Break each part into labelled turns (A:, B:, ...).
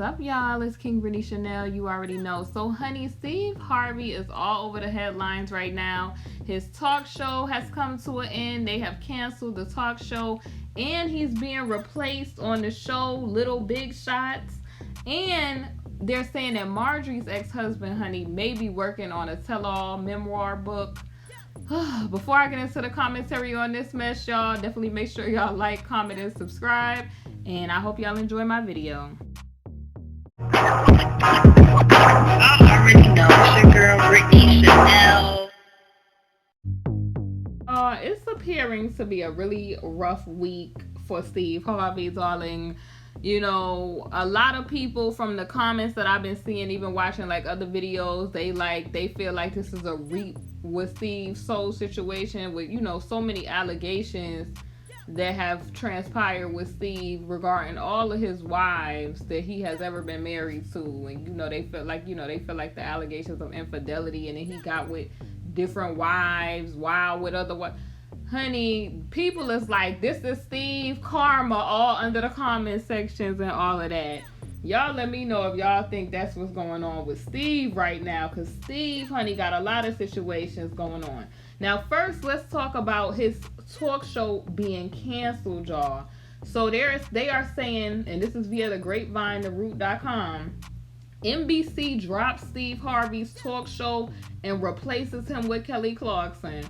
A: What's up, y'all? It's KingBritneyChanel. You already know. So, honey, Steve Harvey is all over the headlines right now. His talk show has come to an end. They have canceled the talk show, and he's being replaced on the show Little Big Shots. And they're saying that Marjorie's ex-husband, honey, may be working on a tell-all memoir book. Before I get into the commentary on this mess, y'all, definitely make sure y'all like, comment, and subscribe. And I hope y'all enjoy my video.
B: I already know it's your girl Britney Chanel.
A: It's appearing to be a really rough week for Steve Harvey, darling. You know, a lot of people from the comments that I've been seeing, even watching like other videos, they feel like this is a reap with Steve's soul situation with, you know, so many allegations that have transpired with Steve regarding all of his wives that he has ever been married to. And, you know, they feel like the allegations of infidelity, and then he got with different wives, wild with other wives. Honey, people is like, this is Steve karma all under the comment sections and all of that. Y'all let me know if y'all think that's what's going on with Steve right now, because Steve, honey, got a lot of situations going on. Now, first, let's talk about his talk show being canceled, y'all. So they are saying, and this is via the grapevine, theroot.com, NBC drops Steve Harvey's talk show and replaces him with Kelly Clarkson.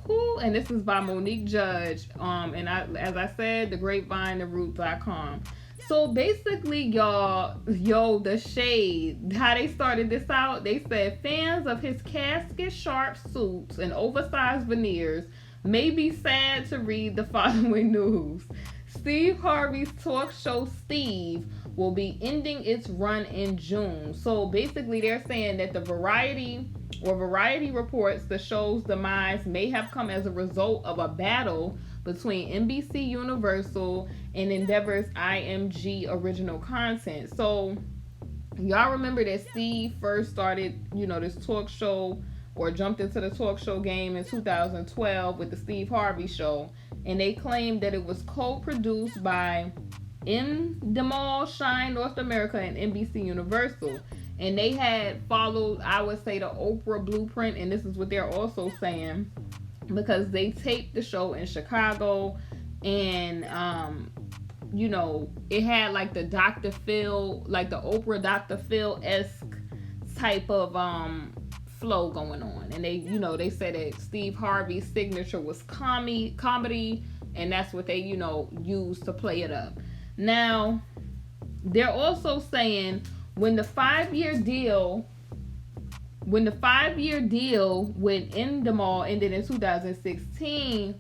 A: Who? And this is by Monique Judge. As I said, the grapevine, theroot.com. So basically, y'all, the shade, how they started this out, they said fans of his casket-sharp suits and oversized veneers may be sad to read the following news. Steve Harvey's talk show Steve will be ending its run in June. So basically, they're saying that the Variety reports the show's demise may have come as a result of a battle between NBC Universal and Endeavor's IMG original content. So y'all remember that Steve first started, you know, this talk show, or jumped into the talk show game in 2012 with the Steve Harvey Show, and they claimed that it was co-produced by Endemol Shine North America and NBC Universal. And they had followed, I would say, the Oprah blueprint, and this is what they're also saying, because they taped the show in Chicago, and you know, it had like the Dr. Phil, like the Oprah Dr. Phil-esque type of flow going on. And they said that Steve Harvey's signature was comedy, and that's what they, you know, used to play it up. Now, they're also saying when the 5-year deal with Endemol ended in 2016,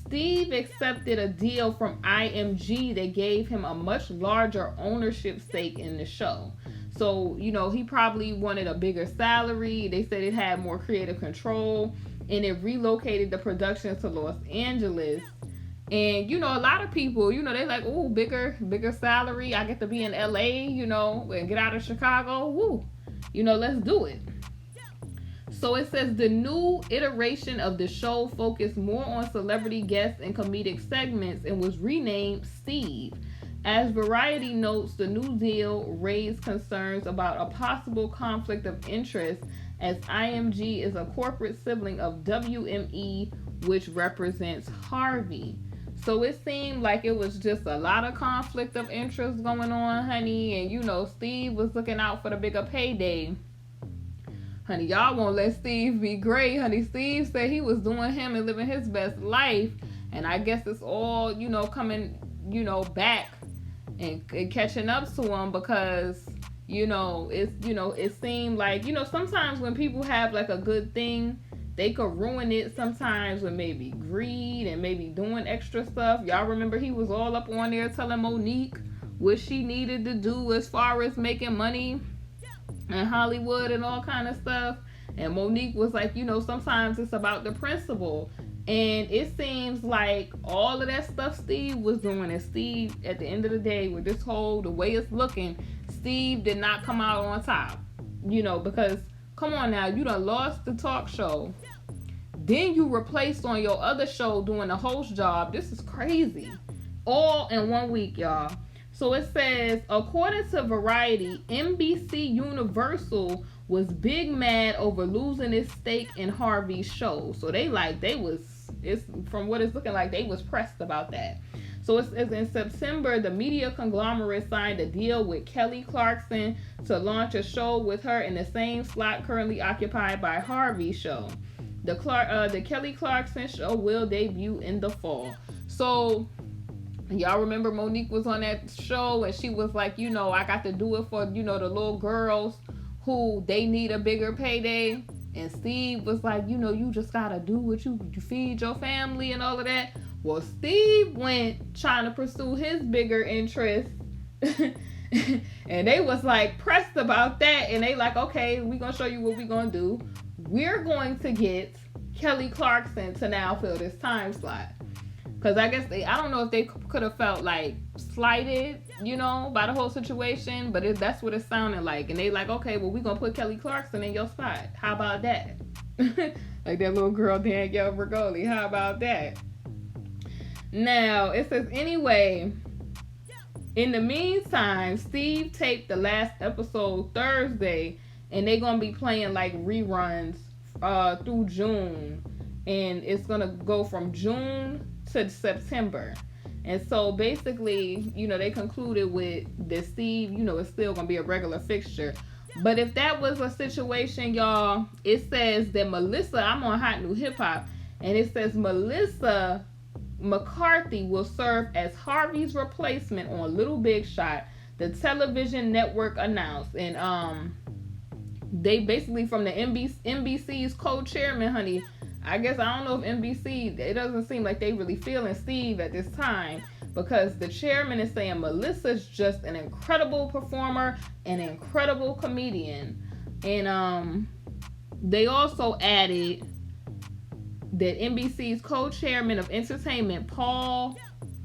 A: Steve accepted a deal from IMG that gave him a much larger ownership stake in the show. So, you know, he probably wanted a bigger salary. They said it had more creative control, and it relocated the production to Los Angeles. And, you know, a lot of people, you know, they like, oh, bigger salary. I get to be in LA, you know, and get out of Chicago. Woo. You know, let's do it. So it says the new iteration of the show focused more on celebrity guests and comedic segments and was renamed Steve. As Variety notes, the new deal raised concerns about a possible conflict of interest, as IMG is a corporate sibling of WME, which represents Harvey. So it seemed like it was just a lot of conflict of interest going on, honey. And, you know, Steve was looking out for the bigger payday. Honey, y'all won't let Steve be great, honey. Steve said he was doing him and living his best life. And I guess it's all, you know, coming, you know, back and catching up to him, because, you know, it seemed like, you know, sometimes when people have like a good thing, they could ruin it sometimes with maybe greed and maybe doing extra stuff. Y'all remember he was all up on there telling Monique what she needed to do as far as making money in Hollywood and all kind of stuff. And Monique was like, you know, sometimes it's about the principle. And it seems like all of that stuff Steve was doing, and Steve, at the end of the day, with this whole, the way it's looking, Steve did not come out on top. You know, because, come on now, you done lost the talk show. Then you replaced on your other show doing the host job. This is crazy. All in 1 week, y'all. So it says, according to Variety, NBC Universal was big mad over losing its stake in Harvey's show. So it's from what it's looking like, they was pressed about that. So it's in September, the media conglomerate signed a deal with Kelly Clarkson to launch a show with her in the same slot currently occupied by Harvey's show. The Kelly Clarkson show will debut in the fall. So y'all remember Monique was on that show and she was like, I got to do it for, the little girls who they need a bigger payday. And Steve was like, you just got to do what you feed your family and all of that. Well, Steve went trying to pursue his bigger interest. And they was like pressed about that. And they like, okay, we going to show you what we going to do. We're going to get Kelly Clarkson to now fill this time slot. Because I guess I don't know if they could have felt like slighted, by the whole situation. But that's what it sounded like. And they like, okay, well, we're going to put Kelly Clarkson in your spot. How about that? Like that little girl, Danielle Bergoli. How about that? Now, it says, anyway, in the meantime, Steve taped the last episode Thursday. And they're going to be playing like reruns through June. And it's going to go from June to September. And so basically, they concluded with that Steve, is still going to be a regular fixture. But if that was a situation, y'all, it says that Melissa, I'm on Hot New Hip Hop, and it says Melissa McCarthy will serve as Harvey's replacement on Little Big Shot, the television network announced. And they basically, from the NBC's co-chairman, honey, I guess I don't know if NBC, it doesn't seem like they really feeling Steve at this time, because the chairman is saying Melissa's just an incredible performer, an incredible comedian. And they also added that NBC's co-chairman of entertainment, Paul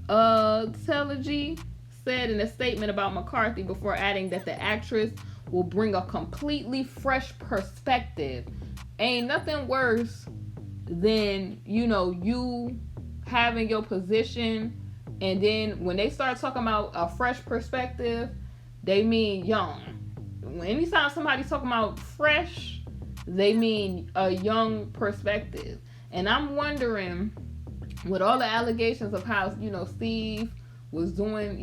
A: Telegi, said in a statement about McCarthy before adding that the actress will bring a completely fresh perspective. Ain't nothing worse than, you having your position, and then when they start talking about a fresh perspective, they mean young. Anytime somebody's talking about fresh, they mean a young perspective. And I'm wondering, with all the allegations of how, Steve was doing,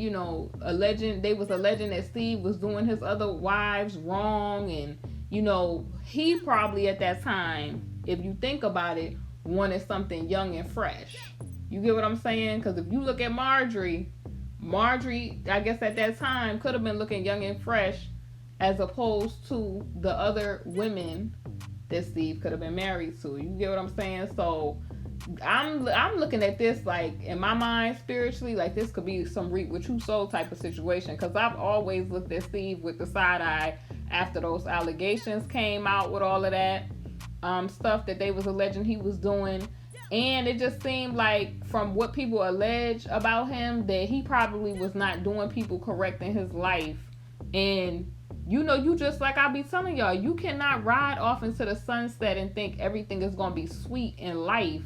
A: they was alleging that Steve was doing his other wives wrong, and, he probably at that time, if you think about it, wanted something young and fresh. You get what I'm saying? Because if you look at Marjorie, I guess at that time could have been looking young and fresh, as opposed to the other women that Steve could have been married to. You get what I'm saying? So I'm looking at this like, in my mind, spiritually, like this could be some reap what you sow type of situation. Because I've always looked at Steve with the side eye after those allegations came out with all of that stuff that they was alleging he was doing. And it just seemed like, from what people allege about him, that he probably was not doing people correct in his life. And you just like I be telling y'all, you cannot ride off into the sunset and think everything is going to be sweet in life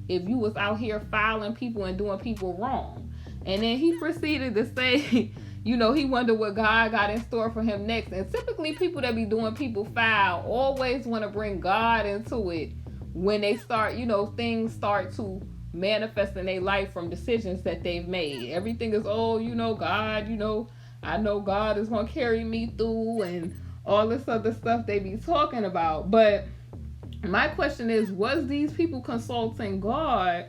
A: if you was out here filing people and doing people wrong. And then he proceeded to say, he wondered what God got in store for him next. And typically people that be doing people foul always want to bring God into it when they start, things start to manifest in their life from decisions that they've made. Everything is, God, I know God is going to carry me through, and all this other stuff they be talking about. But my question is, was these people consulting God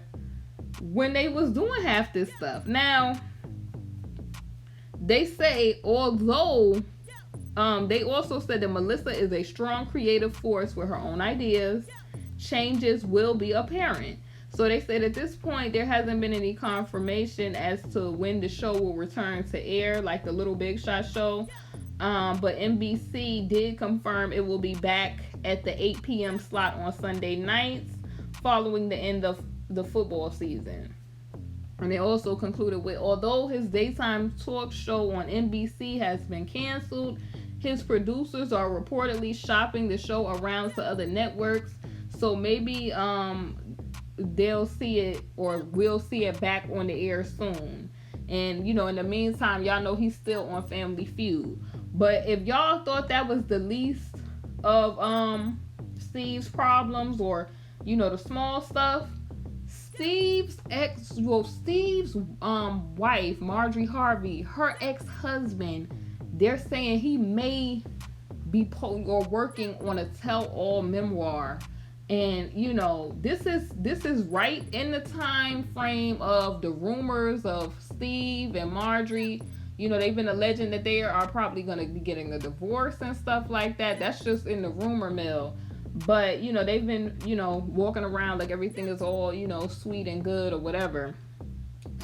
A: when they was doing half this stuff? Now, they say, although they also said that Melissa is a strong creative force with her own ideas, changes will be apparent. So they said at this point there hasn't been any confirmation as to when the show will return to air, like the Little Big Shot show. But NBC did confirm it will be back at the 8 p.m. slot on Sunday nights following the end of the football season. And they also concluded with, although his daytime talk show on NBC has been canceled, his producers are reportedly shopping the show around to other networks. So maybe they'll see it, or we'll see it back on the air soon. And, you know, in the meantime, y'all know he's still on Family Feud. But if y'all thought that was the least of Steve's problems, or, you know, the small stuff, Steve's wife, Marjorie Harvey, her ex-husband, they're saying he may be working on a tell-all memoir. And, you know, this is right in the time frame of the rumors of Steve and Marjorie. You know, they've been alleging that they are probably going to be getting a divorce and stuff like that. That's just in the rumor mill. But, you know, they've been, you know, walking around like everything is all, you know, sweet and good or whatever.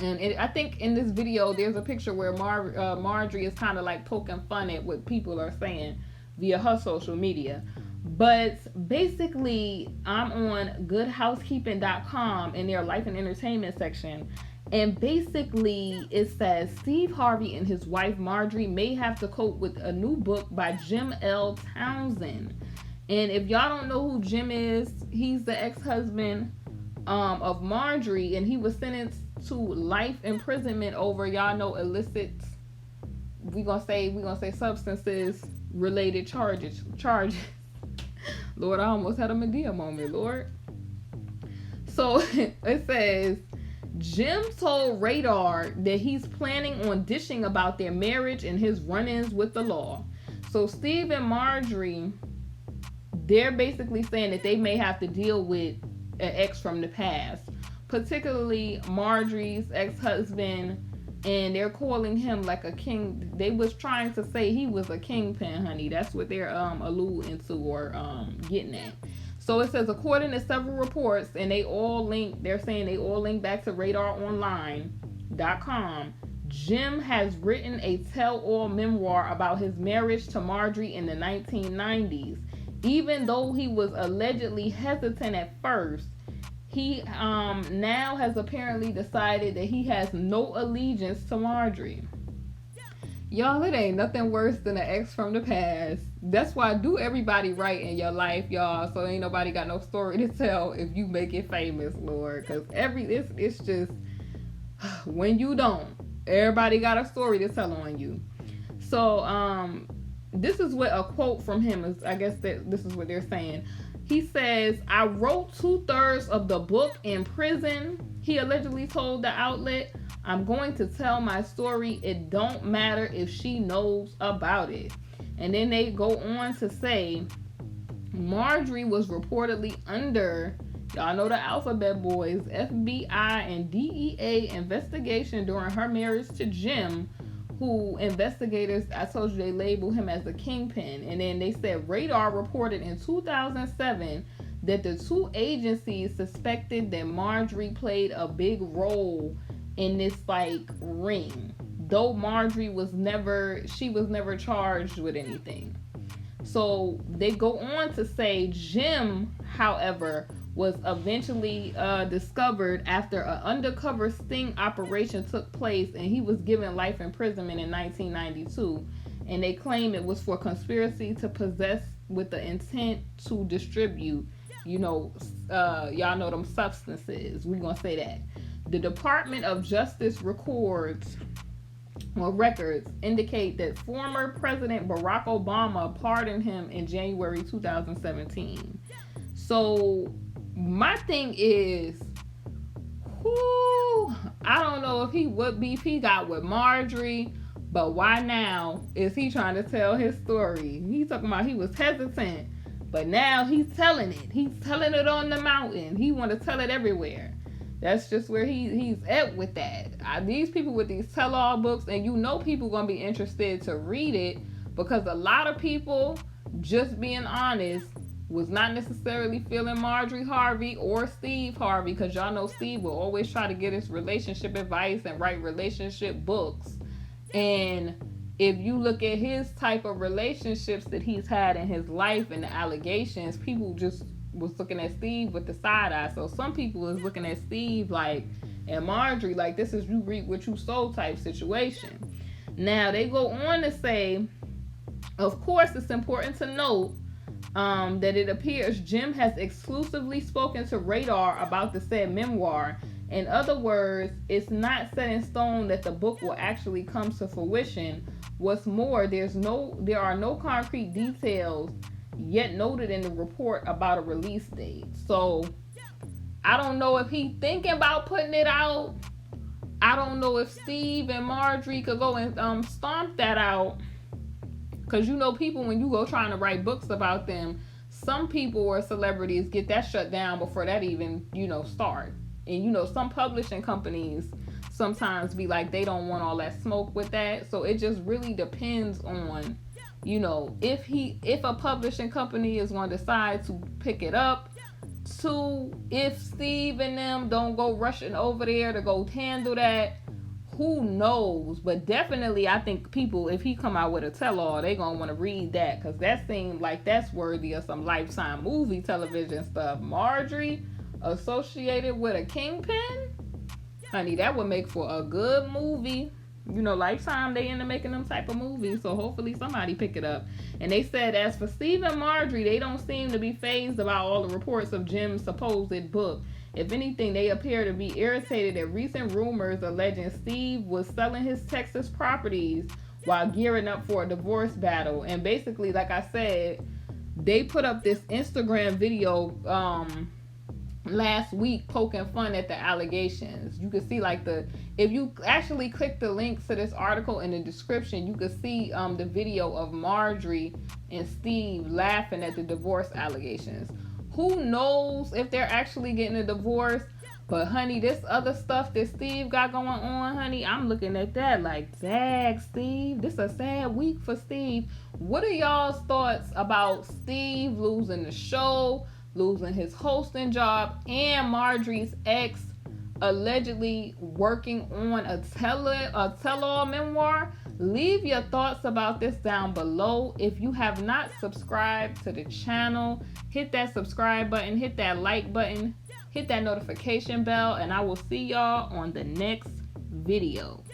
A: And I think in this video, there's a picture where Marjorie is kind of like poking fun at what people are saying via her social media. But basically, I'm on goodhousekeeping.com in their life and entertainment section. And basically, it says Steve Harvey and his wife Marjorie may have to cope with a new book by Jim L. Townsend. And if y'all don't know who Jim is, he's the ex-husband of Marjorie, and he was sentenced to life imprisonment over, y'all know, illicit, we gonna say substances related charges. Lord, I almost had a Medea moment, Lord. So it says, Jim told Radar that he's planning on dishing about their marriage and his run-ins with the law. So Steve and Marjorie, they're basically saying that they may have to deal with an ex from the past, particularly Marjorie's ex-husband, and they're calling him like a king. They was trying to say he was a kingpin, honey. That's what they're alluding to or getting at. So it says, according to several reports, and they're saying they all link back to radaronline.com, Jim has written a tell-all memoir about his marriage to Marjorie in the 1990s. Even though he was allegedly hesitant at first, he now has apparently decided that he has no allegiance to Marjorie. Y'all, it ain't nothing worse than an ex from the past. That's why do everybody right in your life, y'all, so ain't nobody got no story to tell if you make it famous, Lord. Because it's just, when you don't, everybody got a story to tell on you. So, this is what a quote from him is. I guess that this is what they're saying. He says, I wrote 2/3 of the book in prison. He allegedly told the outlet, I'm going to tell my story. It don't matter if she knows about it. And then they go on to say, Marjorie was reportedly under, y'all know the Alphabet Boys, FBI and DEA investigation during her marriage to Jim, who investigators, I told you, they labeled him as a kingpin. And then they said Radar reported in 2007 that the two agencies suspected that Marjorie played a big role in this like ring, though Marjorie was never charged with anything. So they go on to say Jim, however, was eventually discovered after an undercover sting operation took place, and he was given life imprisonment in 1992. And they claim it was for conspiracy to possess with the intent to distribute, y'all know them substances. We're gonna say that. The Department of Justice records indicate that former President Barack Obama pardoned him in January 2017. So my thing is, I don't know what beef he got with Marjorie, but why now is he trying to tell his story? He's talking about he was hesitant, but now he's telling it. He's telling it on the mountain. He want to tell it everywhere. That's just where he's at with that. These people with these tell-all books, and people gonna be interested to read it, because a lot of people, just being honest, was not necessarily feeling Marjorie Harvey or Steve Harvey, because y'all know Steve will always try to get his relationship advice and write relationship books. And if you look at his type of relationships that he's had in his life and the allegations, people just was looking at Steve with the side eye. So some people is looking at Steve like, and Marjorie like, this is you reap what you sow type situation. Now they go on to say, of course it's important to note that it appears Jim has exclusively spoken to Radar about the said memoir, In other words, it's not set in stone that the book will actually come to fruition. What's more, there are no concrete details yet noted in the report about a release date. So I don't know if he's thinking about putting it out. I don't know if Steve and Marjorie could go and stomp that out. Because you know, people, when you go trying to write books about them, some people or celebrities get that shut down before that even, start. And some publishing companies sometimes be like, they don't want all that smoke with that. So it just really depends on, if a publishing company is going to decide to pick it up. Two, if Steve and them don't go rushing over there to go handle that, who knows? But definitely, I think people, if he come out with a tell-all, they gonna want to read that, because that seems like that's worthy of some Lifetime movie television stuff. Marjorie associated with a kingpin, honey, that would make for a good movie. Lifetime, they into making them type of movies, so hopefully somebody pick it up. And they said, as for Steve and Marjorie, they don't seem to be fazed about all the reports of Jim's supposed book. If anything, they appear to be irritated at recent rumors alleging Steve was selling his Texas properties while gearing up for a divorce battle. And basically, like I said, they put up this Instagram video last week poking fun at the allegations. You can see if you actually click the link to this article in the description, you can see the video of Marjorie and Steve laughing at the divorce allegations. Who knows if they're actually getting a divorce? But honey, this other stuff that Steve got going on, honey, I'm looking at that like, dang, Steve, this a sad week for Steve. What are y'all's thoughts about Steve losing the show, losing his hosting job, and Marjorie's ex allegedly working on a tell-all memoir? Leave your thoughts about this down below. If you have not subscribed to the channel, hit that subscribe button, hit that like button, hit that notification bell, and I will see y'all on the next video.